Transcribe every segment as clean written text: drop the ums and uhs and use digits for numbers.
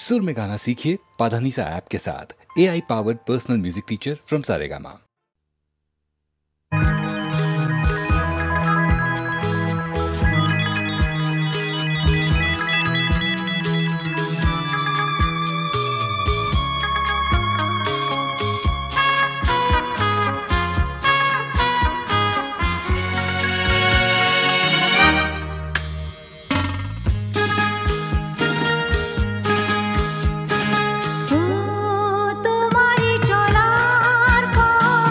सुर में गाना सीखिए पाधानीसा ऐप के साथ। AI powered personal music teacher from Saregama. তোমারি চলার পথ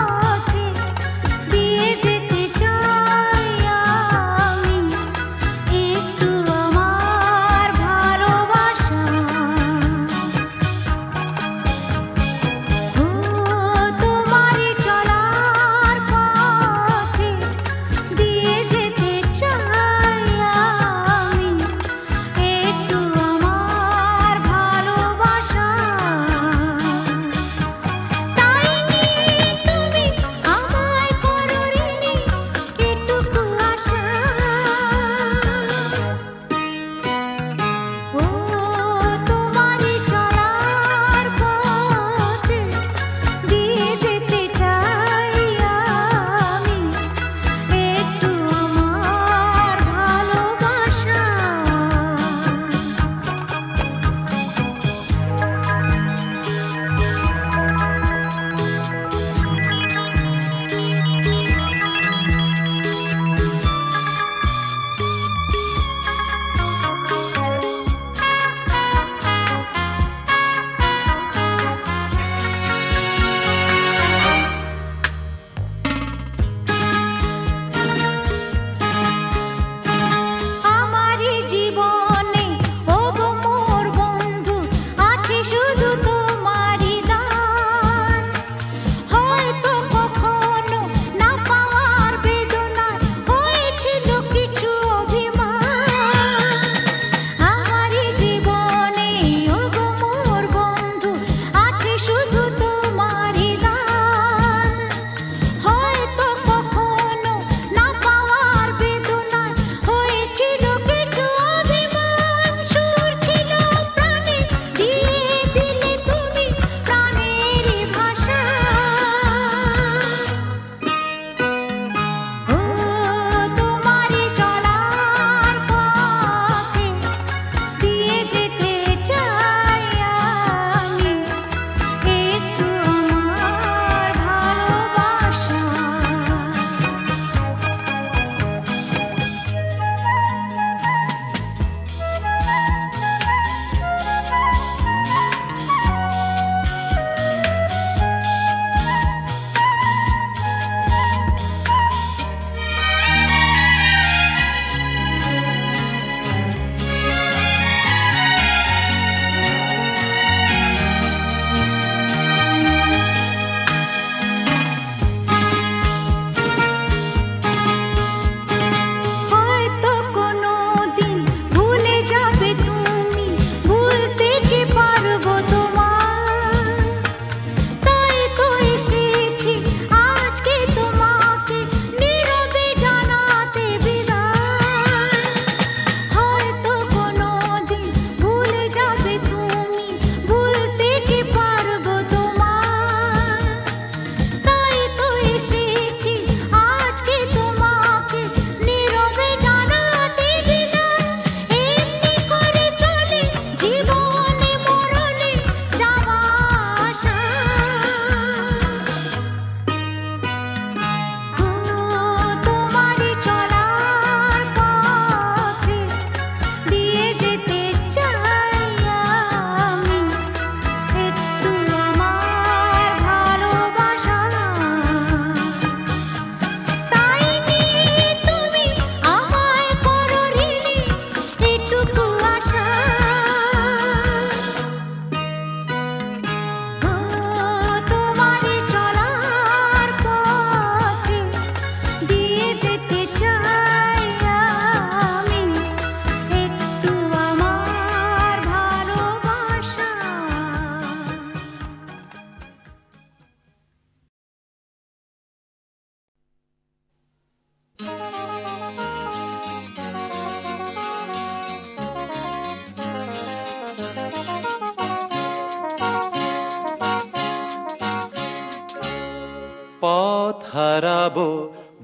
হারাবো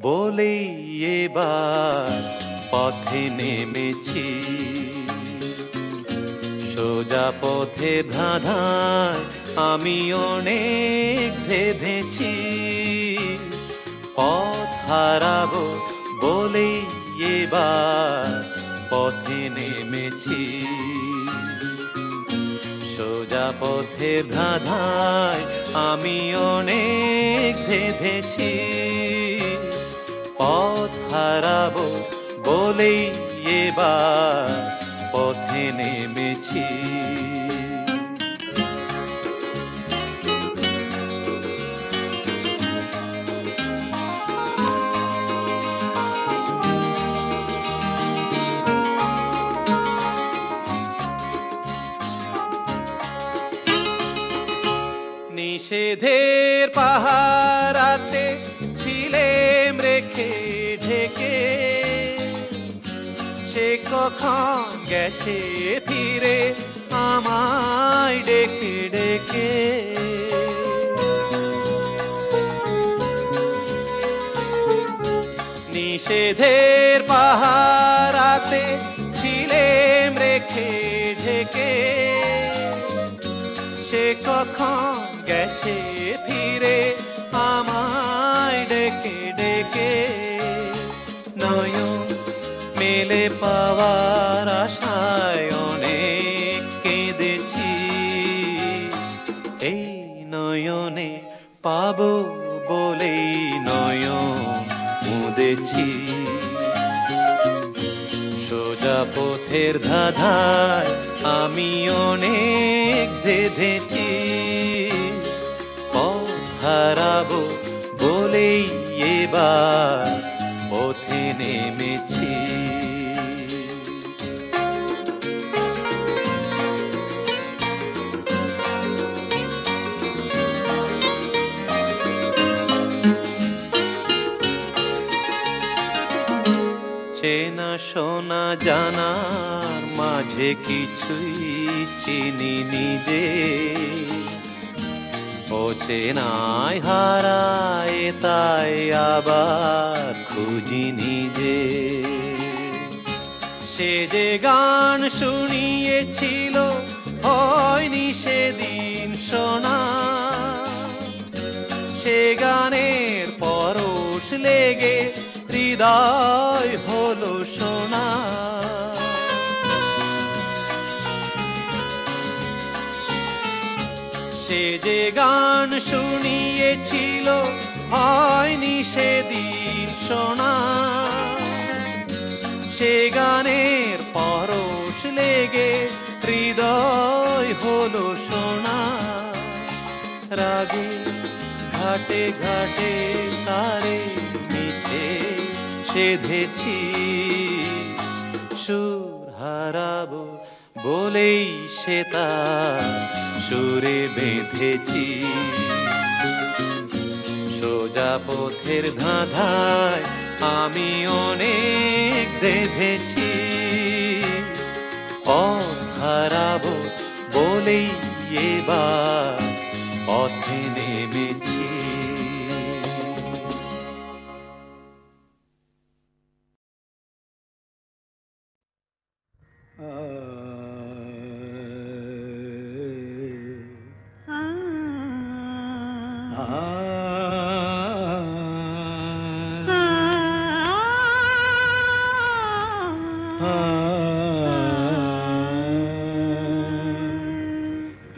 বলেই এবার পথে নেমেছি, সোজা পথে ধাঁধায় আমি অনেক ধেঁধেছি। পথ হারাবো বলেই এবার পথে নেমেছি, সোজা পথে ধাঁধায় আমি অনেক ধেঁধেছি। পথ হারাবো বলেই এবার পথে নেমেছি। নিষেধের পাহারাতে ছিলেম রেখে ঢেকে, সে কখন গেছে ফিরে আমায় ডেকে ডেকে। নিষেধের পাহারাতে ছিলেম রেখে ঢেকে, সে কখন গেছে ফিরে আমায় ডেকে ডেকে। নয়ন মেলে পাওয়ার আশায় অনেক কেঁদেছি, এই নয়নে পাবো বলেই নয়ন মুদেছি। সোজা পথের ধাঁধায় আমি অনেক ধেঁধেছি, পথ হারাবো বলেই এবার পথে নেমেছি। চেনা শোনা জানার মাঝে কিছুই চিনি নিজে, অচেনায় হারায় তাই আবার খুঁজি নিজে। সে যে গান শুনিয়েছিল হয়নি সেদিন শোনা, সে গানের পরশ লেগে হৃদয় হলো সোনা। সে যে গান শুনিয়েছিল হয়নি সেদিন শোনা, সে গানের পরশ লেগে হৃদয় হলো সোনা। রাগে ঘাটে ঘাটে তারে মিছে সেধেছি, সুর হারাবো বলেই সে তার সুরে বেঁধেছি। সোজা পথের ধাঁধায় আমি অনেক ধেঁধেছি, পথ হারাবো বলেই এবার পথে নেমেছি।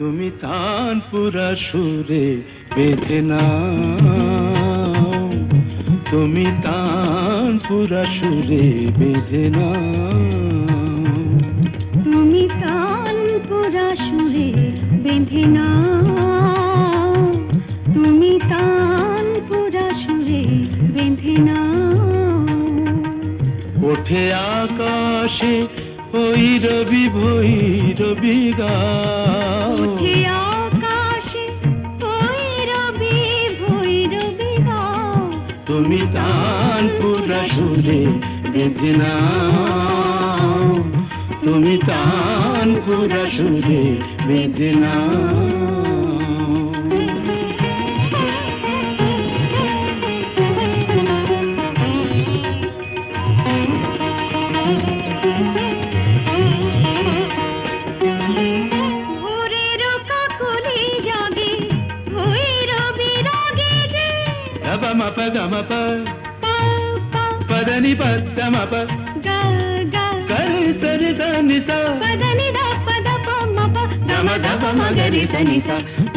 তুমি তানপুরা সুরে বেঁধে নাও, তুমি তানপুরা সুরে বেঁধে নাও, তুমি তানপুরা সুরে বেঁধে নাও, তুমি তানপুরা সুরে বেঁধে নাও। ওঠে আকাশে ওই রবি ভৈরবী গাও, ওঠে আকাশে ওই রবি ভৈরবী গাও। তুমি তানপুরা সুরে বেঁধে নাও, তুমি তানপুরা সুরে বেঁধে নাও। గమప పదని పదమప గరి సరి సని స గమ ధప మగరి సని స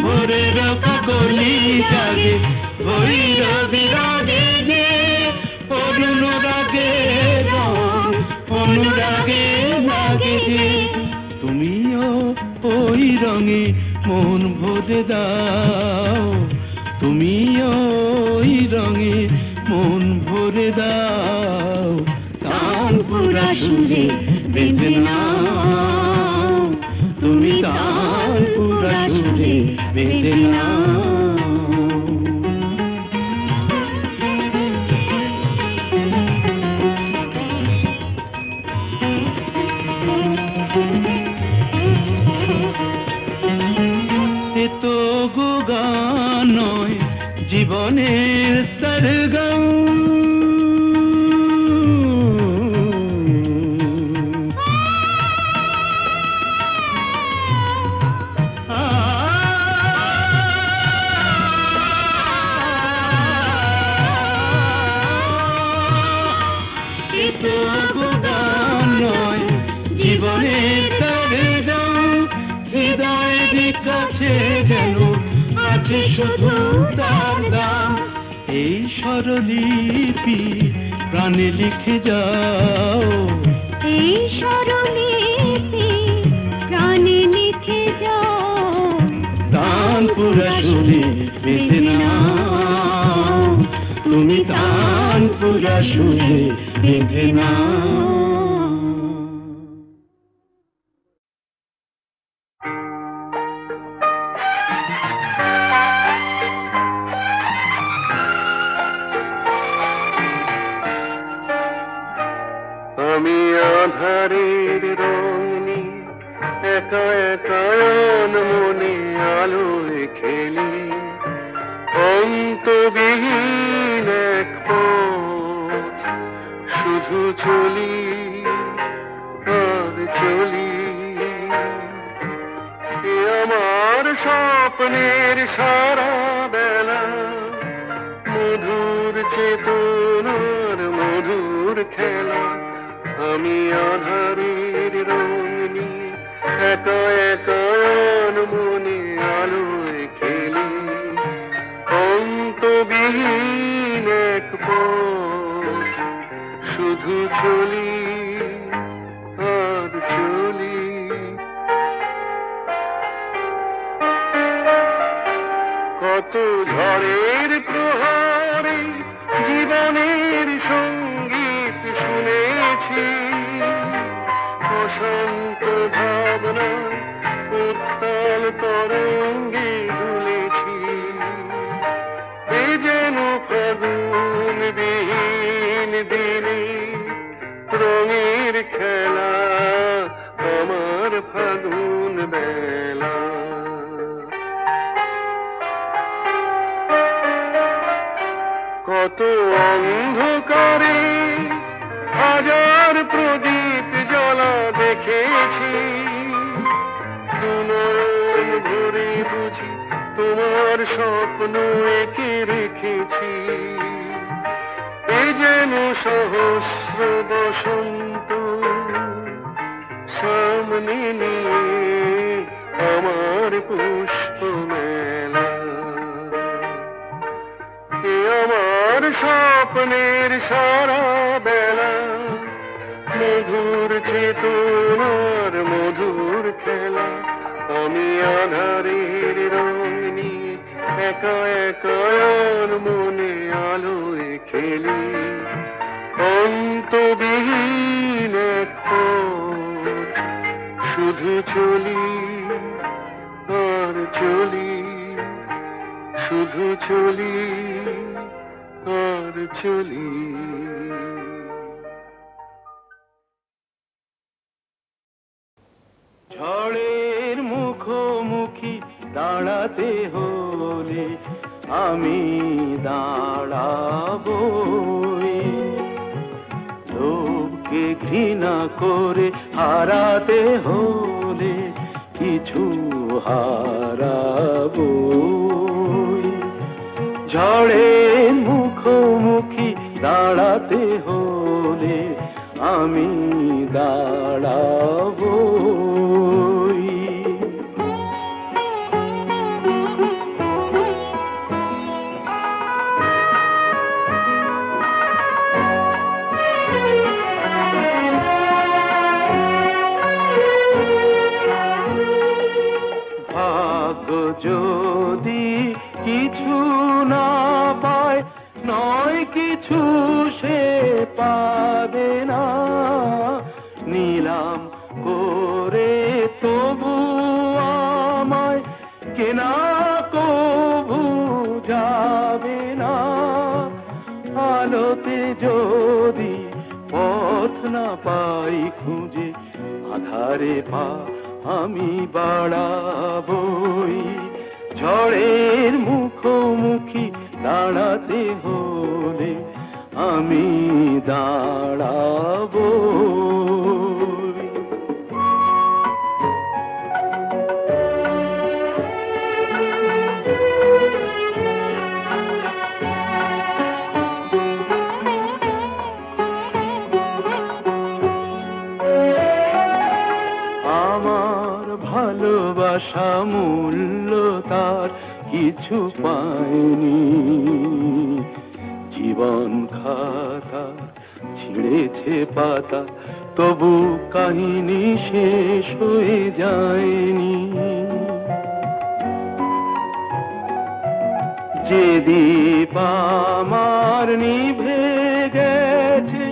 ভোরে রকা গলি জাগে ভৈর বিরাগে যে অনুরাগে রং অনুরাগে লাগে যে তুমিও ওই রঙে মন ভরে দাও তুমিও ওই রঙে মন ভরে দাও তানপুরা সুরে বেঁধে নাও তুমি তানপুরা সুরে বেঁধে নাও তো গো গান নয় জীবনের সরগম তো গো গান নয় জীবনের সরগম হৃদয়ের কাছে যেন আছে শুধু তার দাম এই স্বরলিপি প্রাণে লিখে যাও এই স্বরলিপি প্রাণে লিখে যাও তানপুরা সুরে বেঁধে নাও তুমি তানপুরা সুরে বেঁধে নাও আমি আধারের রঙনি একা একা মনে আলোয় খেলি অন্তবিহীন এক পথ শুধু চলি আর চলি এ আমার স্বপ্নের সারা বেলা মধুর চেতনার মধুর খেলা আমি আধারের রঙনি একা একা মনে আলোয় খেলি অন্তবিহীন এক পথ শুধু চলি আর চলি কত ঝড়ের প্রহারে জীবনের সঙ্গীত শুনেছি অশান্ত ভাবনা উত্তাল তরঙ্গে দুলেছি এ যেন ফাগুন বিহীন দিনে রঙের খেলা আমার ফাগুন বেলা কত অন্ধকারে হাজার প্রদীপ জ্বলা দেখেছি দুনয়ন ভরে বুঝি তোমার স্বপ্ন এঁকে রেখেছি এ যেন সহস্র বসন্ত সামনে নিয়ে আমার পুষ্প মেলা এ আমার স্বপ্নের সারা বেলা মধুর চেতনার মধুর খেলা আমি আধারের রং নিয়ে একা একা মনে আলোয় খেলি অন্তবিহীন এক পথ শুধু চলি আর চলি শুধু চলি আর চলি ঝড়ের মুখোমুখি দাঁড়াতে হলে আমি দাঁড়াবো লোককে ঘৃণা করে হারাতে হলে কিছু হারাবো ঝড়ের মুখো দাঁড়াতে হলে আমি দাঁড়াবো। যদি কিছু না পায় নয় কিছু সে পাবে না, নিলাম করে তবু আমায় কেনা কবু যাবে না। আলোতে যদি পথ না পাই খুঁজে আধারে পা আমি বাড়াবই। ঝড়ের মুখোমুখি দাঁড়াতে হলে আমি দাঁড়াবো। আমার ভালোবাসা মূল্য তার কিছু পায়নি, জীবন খাতা ছিঁড়েছে পাতা তবু কাহিনী শেষ হয়ে যায়নি। যে দীপ আমার নিভে গেছে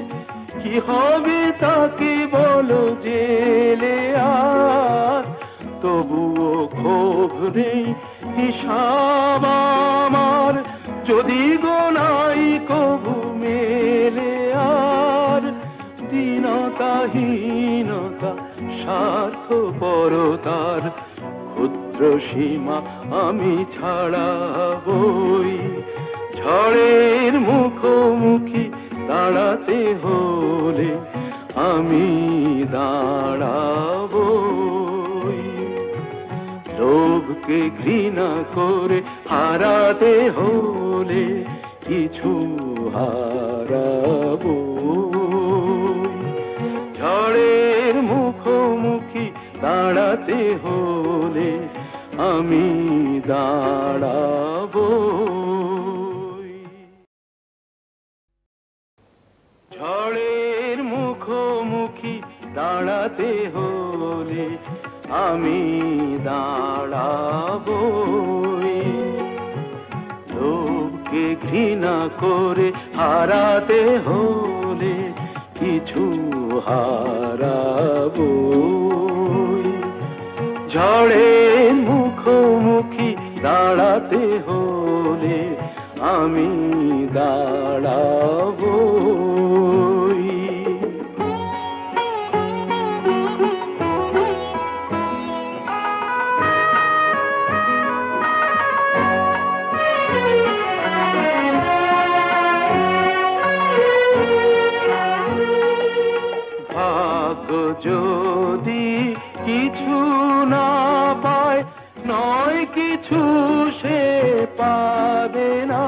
কি হবে তাকে বলো জেলে আর, তবুও ক্ষোভ নেই হিসাব আমার যদি গোনাই কবু মেলে আর। দীনতাহীনতা স্বার্থপরতার ক্ষুদ্র সীমা আমি ছাড়াবই। ঝড়ের মুখোমুখি দাঁড়াতে হলে আমি দাঁড়াবো। লোভকে ঘৃণা করে হারাতে হলে কিছু হারাবো। ঝড়ের মুখোমুখি দাঁড়াতে হলে আমি দাঁড়াবো। ঝড়ের মুখোমুখি দাঁড়াতে হলে আমি দাঁড়াবো। লোককে ঘৃণা করে হারাতে হলে কিছু হারাবো। ঝড়ের মুখোমুখি দাঁড়াতে হলে আমি দাঁড়াবো। যদি কিছু না পায় নয় কিছু সে পাবে না,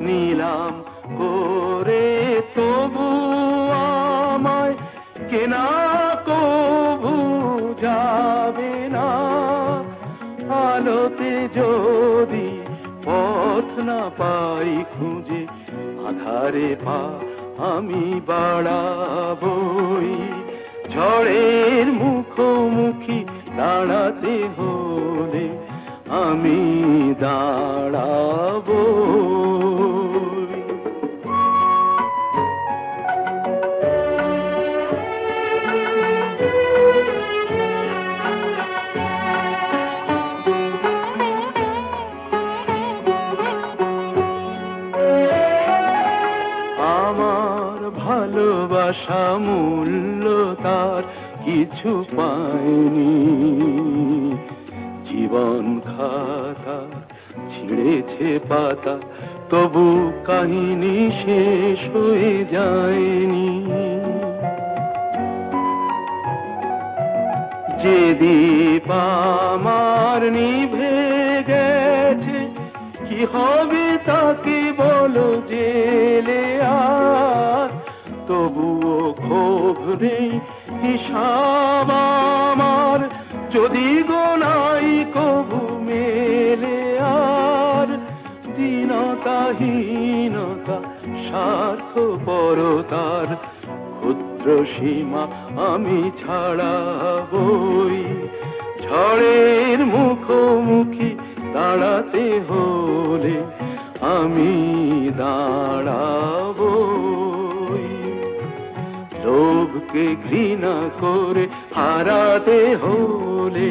নিলাম করে তবু আমায় কেনা কবু যাবে না। আলোতে যদি পথ না পাই খুঁজে আধারে পা আমি বাড়াবই। ঝড়ের মুখোমুখি দাঁড়াতে হলে আমি দাঁড়াবো। আমার ভালোবাসা মূল্য তার কিছু পায়নি, জীবন খাতা ছিঁড়েছে পাতা তবু কাহিনী শেষ হয়ে যায়নি। যে দীপ আমার নিভে গেছে কি হবে তাকে বলো জেলে সব আমার যদি গোনাই কবু মেলে আর দীনতাহীনতা স্বার্থপরতার ক্ষুদ্র সীমা আমি ছাড়াবই ঝড়ের মুখোমুখি দাঁড়াতে হলে আমি দাঁড়াবই লোভকে ঘৃণা করে হারাতে হলে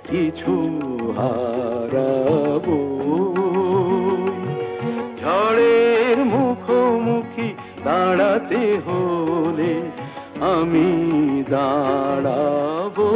কিছু হারাবো ঝড়ের মুখোমুখি দাঁড়াতে হলে আমি দাঁড়াবো